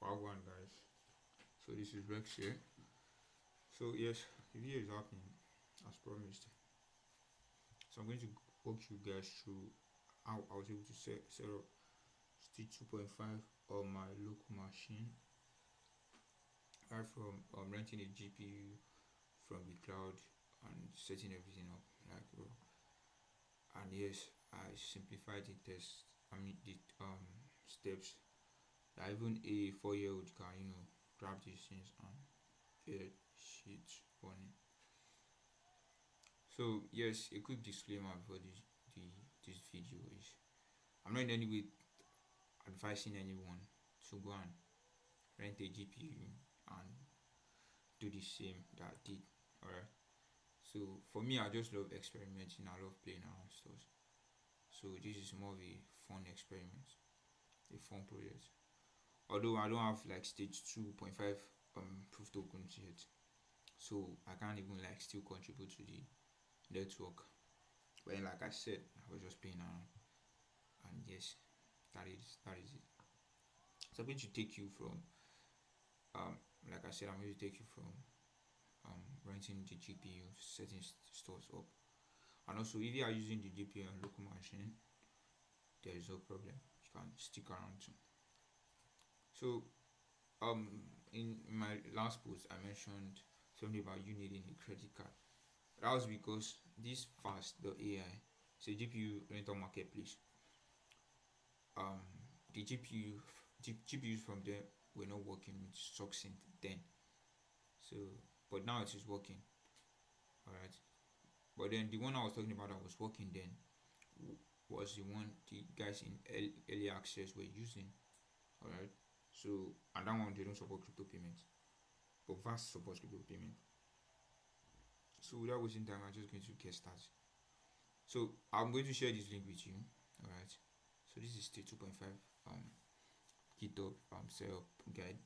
One guys. So this is Rex here. So yes, the video is happening as promised. So I'm going to walk you guys through how I was able to set up stage 2.5 on my local machine, right from renting a GPU from the cloud and setting everything up like bro. And yes, I simplified the test. The steps that even a 4-year-old can grab these things and get shit running. So yes, a quick disclaimer before this video is I'm not in any way advising anyone to go and rent a GPU and do the same that I did. Alright. So for me, I just love experimenting. I love playing around stuff. So this is more of a fun experiment, a fun project. Although I don't have like stage 2.5 proof tokens yet, so I can't even like still contribute to the network. But like I said, I was just playing around, and yes, that is it. So I'm going to take you from like I said, I'm going to take you from renting the GPU, setting stores up, and also if you are using the GPU on local machine, there is no problem. You can stick around too. So in my last post I mentioned something about you needing a credit card. That was because this fast.ai is a GPU rental marketplace. The GPUs from there were not working with Succinct then. So but now it is working. Alright. But then the one I was talking about that was working then was the one the guys in early access were using. Alright. So and that one they don't support crypto payments. But Vast supports crypto payment. So without wasting time, I'm just going to get started. So I'm going to share this link with you. Alright. So this is stage 2.5 GitHub setup guide.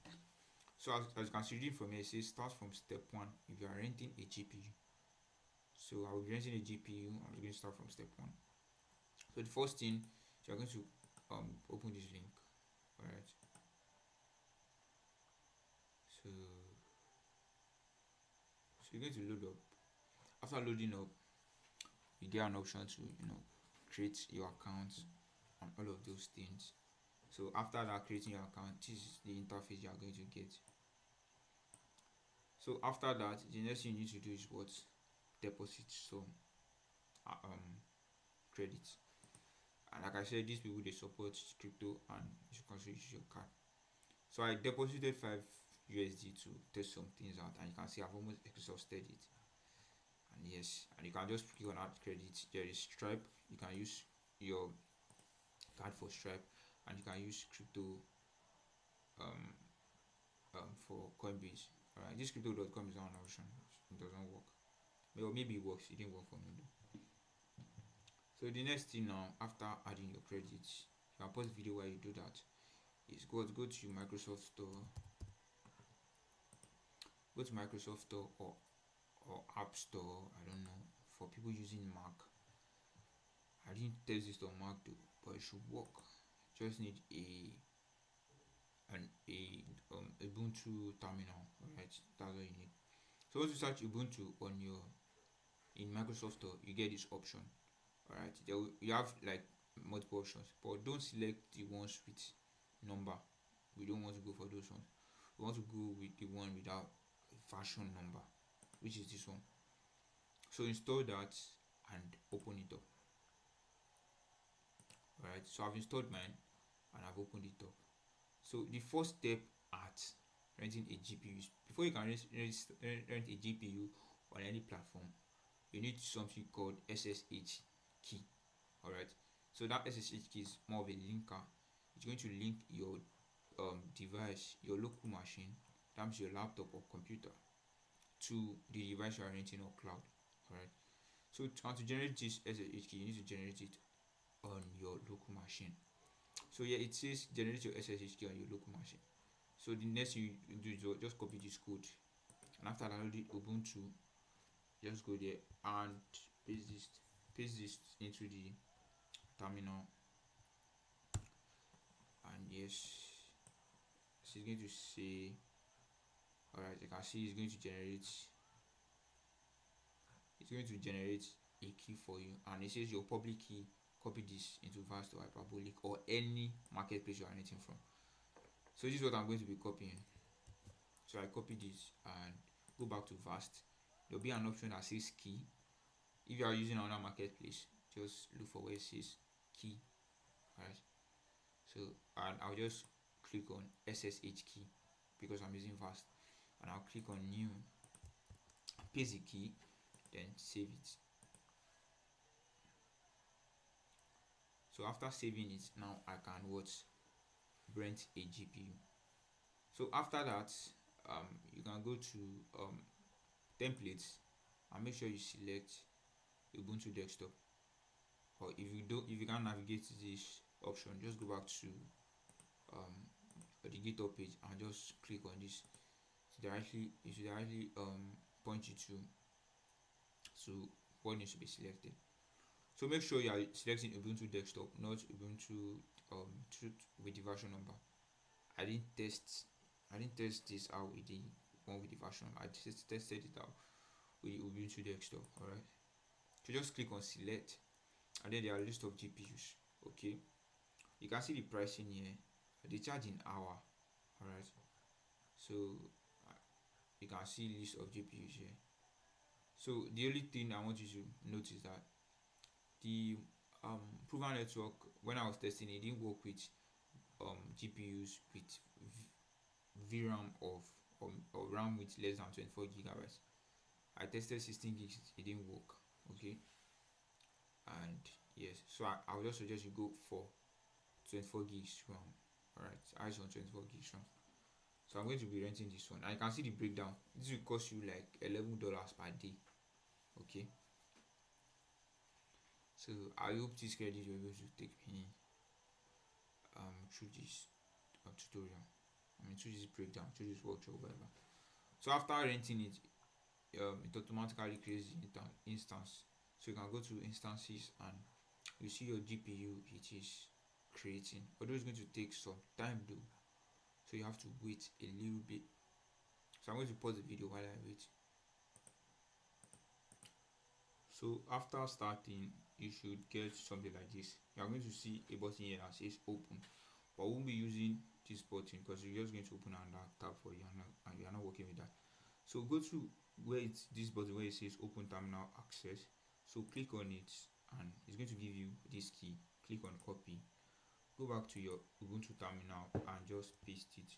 So as you can see from here, it says start from step 1 if you are renting a GPU. So I will be renting a GPU. I'm going to start from step 1. So the first thing, you're going to open this link. Alright. So you're going to load up. After loading up, you get an option to create your account and all of those things. So after that, creating your account, this is the interface you are going to get. So after that, the next thing you need to do is what? Deposit some credit. And like I said, these people they support crypto and you can also use your card. So I deposited 5 USD to test some things out, and you can see I've almost exhausted it. And yes, and you can just click on add credit. There is Stripe. You can use your card for Stripe, and you can use crypto for Coinbase. Alright, this crypto.com is not an option. It doesn't work. Well, maybe it works. It didn't work for me though. So the next thing now, after adding your credits, you can pause the video while you do that. Is go to Microsoft Store. Go to Microsoft Store or App Store. I don't know, for people using Mac. I didn't test this on Mac though, but it should work. Just need an Ubuntu terminal. Alright, that's all you need. So once you search Ubuntu in Microsoft Store, you get this option. Alright, you have like multiple options, but don't select the ones with number. We don't want to go for those ones. We want to go with the one without version number, which is this one. So install that and open it up. Alright, so I've installed mine and I've opened it up. So the first step at renting a GPU is, before you can rent a GPU on any platform, you need something called SSH key. Alright, so that SSH key is more of a linker. It's going to link your device, your local machine, that means your laptop or computer, to the device you are renting or cloud. Alright, so to generate this SSH key, you need to generate it on your local machine. So yeah, it says generate your SSH key on your local machine. So the next thing you do is just copy this code, and after downloading Ubuntu, just go there and paste this into the terminal, and yes, it's going to say, alright, you can see it's going to generate a key for you, and it says your public key, copy this into vast or hyperbolic or any marketplace you are renting from. So this is what I'm going to be copying. So I copy this and go back to vast. There'll be an option that says key. If you are using another marketplace, just look for where it says key. Alright, so and I'll just click on SSH key because I'm using vast, and I'll click on new, paste the key, then save it. So after saving it, now I can rent a GPU. So after that, you can go to templates and make sure you select Ubuntu desktop. Or if you can't navigate this option, just go back to the GitHub page and just click on this. It should directly point you to what needs to be selected. So make sure you are selecting Ubuntu desktop, not Ubuntu with the version number. I didn't test this out with the one with the version. I just tested it out with Ubuntu desktop. Alright, so just click on select, and then there are a list of GPUs. Okay, you can see the pricing here. They charge in hour. Alright, so you can see list of GPUs here. So the only thing I want you to note is that the proven network, when I was testing it, didn't work with GPUs with VRAM or RAM with less than 24 gigabytes. I tested 16 gigs, it didn't work. Okay, and yes, so I would just suggest you go for 24 gigs RAM. Alright, eyes on 24 gigs RAM. So I'm going to be renting this one. I can see the breakdown. This will cost you like $11 per day. Okay, so I hope this credit will be able to take me through this tutorial. Through this breakdown, through this workshop, whatever. So after renting it, it automatically creates the instance. So you can go to instances and you see your GPU it is creating. Although it's going to take some time though, so you have to wait a little bit. So I'm going to pause the video while I wait. So after starting, you should get something like this. You are going to see a button here that says open, but we won't be using this button because you're just going to open another tab for you, and you are not working with that. So go to where it's this button where it says open terminal access. So click on it and it's going to give you this key. Click on copy, go back to your Ubuntu terminal and just paste it.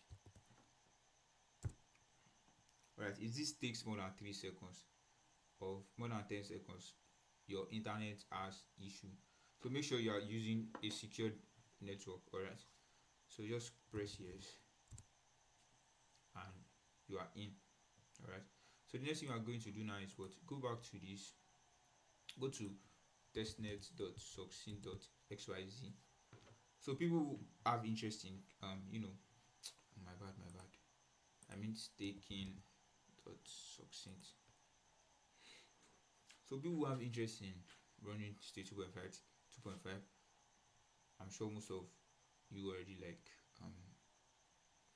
Alright, if this takes more than 3 seconds or more than 10 seconds, your internet has issue. So make sure you are using a secured network. Alright, so just press yes and you are in. Alright, so the next thing we are going to do now is what? Go back to this, go to testnet.succinct.xyz. So people who have interest in my bad I mean staking.succinct. So people who have interest in running state 2.5, I'm sure most of you already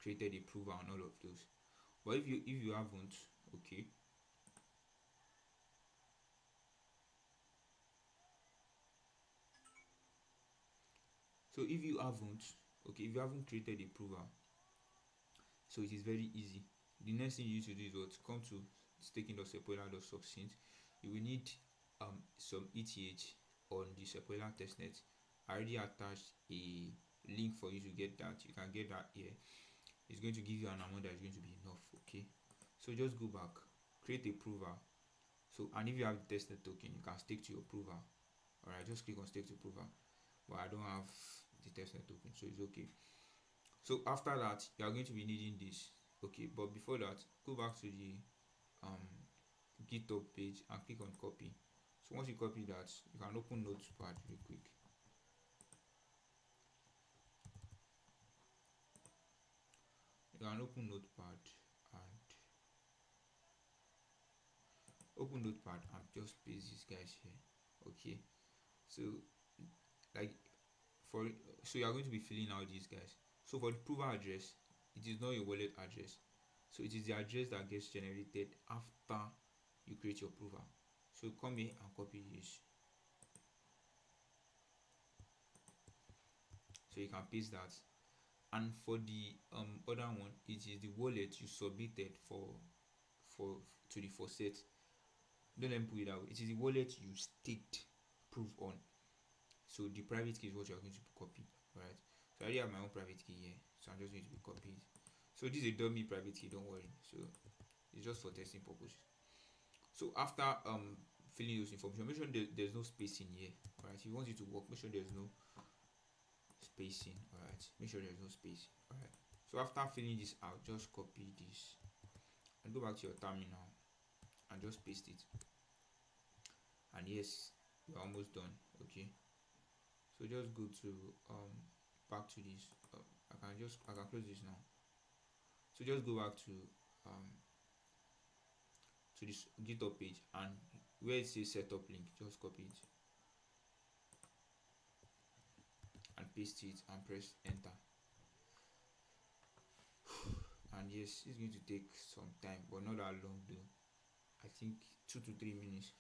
created a prover and all of those. But if you haven't, okay, so if you haven't created a prover, so it is very easy. The next thing you need to do is what? Come to staking.sepoiler.succinct. You will need some ETH on the Sepoiler testnet. I already attached a link for you to get that. You can get that here. It's going to give you an amount that is going to be enough. Okay, so just go back, create a prover. So, and if you have the testnet token, you can stake to your prover. Alright, just click on stake to prover, but I don't have the testnet token, so it's okay. So after that, you are going to be needing this. Okay, but before that, go back to the GitHub page and click on copy. So once you copy that, you can open Notepad real quick. You can open Notepad and just paste these guys here. Okay, so you are going to be filling out these guys. So for the prover address, it is not your wallet address. So it is the address that gets generated after you create your prover. So come here and copy this. So you can paste that. And for the other one, it is the wallet you submitted for to the faucet. Don't let me put it that way. It is the wallet you staked proof on. So the private key is what you are going to copy. Alright. So I already have my own private key here. So I'm just going to be copied. So this is a dummy private key, don't worry. So it's just for testing purposes. So after filling those information, make sure there's no spacing here. Alright. If you want it to work, make sure there's no spacing. Alright. Make sure there's no space. Alright. So after filling this out, just copy this and go back to your terminal and just paste it. And yes, we're almost done. Okay. So just go to back to this. I can close this now. So just go back to this GitHub page, and where it says setup link, just copy it and paste it and press enter. And yes, it's going to take some time, but not that long though. I think 2 to 3 minutes.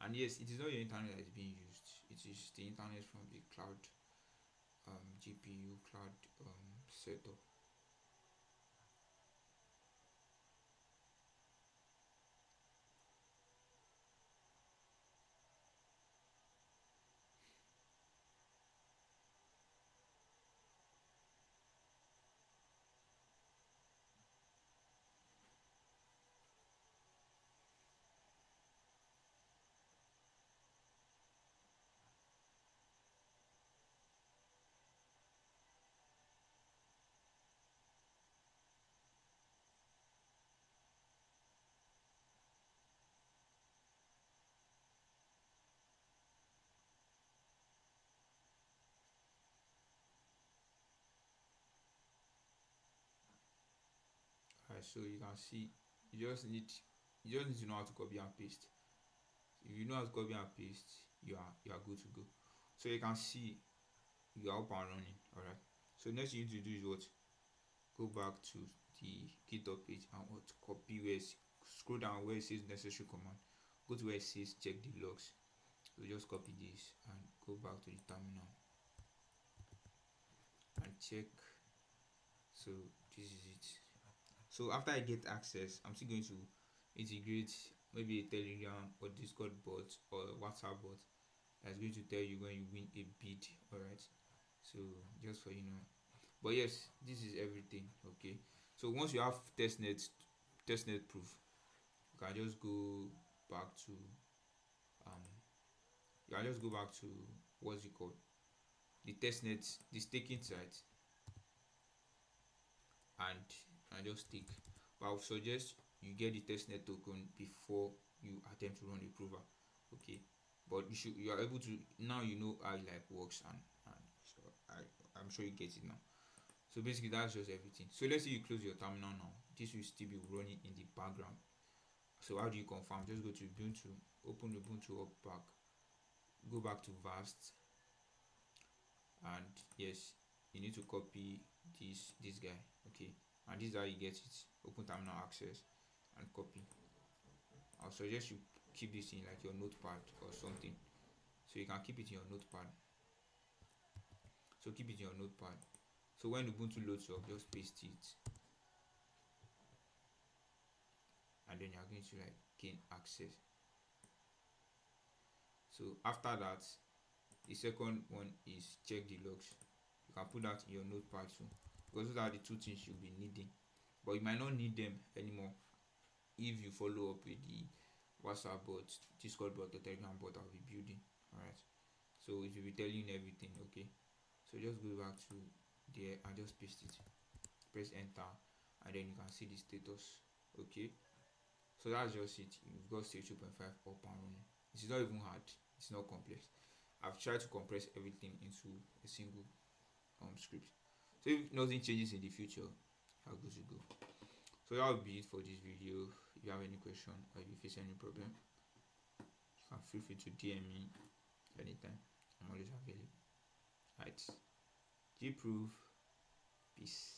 And yes, it is not your internet that is being used. It is the internet from the cloud GPU cloud setup. Alright, so you can see you just need to know how to copy and paste. If you know how to copy and paste, you are good to go. So you can see you are up and running. Alright. So next you need to do is what? Go back to the GitHub page and what? Copy where scroll down where it says necessary command. Go to where it says check the logs. So just copy this and go back to the terminal and check. So this is it. So after I get access, I'm still going to integrate maybe a Telegram or Discord bot or WhatsApp bot that's going to tell you when you win a bid. Alright. So just for you know. But yes, this is everything. Okay. So once you have testnet proof, you can just go back to what's it called? The testnet, the staking site, and just stake. But I would suggest you get the testnet token before you attempt to run a prover. Okay. But you are able to now, you know how it like works, and so I'm sure you get it now. So basically that's just everything. So let's say you close your terminal now. This will still be running in the background. So how do you confirm? Just go to Ubuntu, open Ubuntu up back, go back to Vast, and yes, you need to copy this guy. Okay. And this is how you get it. Open terminal access and copy. I'll suggest you keep this in like your notepad or something. So you can keep it in your notepad. So keep it in your notepad. So when Ubuntu loads up, just paste it. And then you're going to like gain access. So after that, the second one is check the logs. You can put that in your notepad too, because those are the two things you'll be needing. But you might not need them anymore if you follow up with the WhatsApp bot, Discord bot, or Telegram bot I'll be building. Alright. So it will be telling you everything. Okay. So just go back to there and just paste it. Press enter, and then you can see the status. Okay. So that's just it. You've got stage 2.5 up and running. It's not even hard. It's not complex. I've tried to compress everything into a single script. So if nothing changes in the future, how good to go. So that will be it for this video. If you have any question or if you face any problem, you can feel free to DM me anytime. I'm always available. Right. G-Proof. Peace.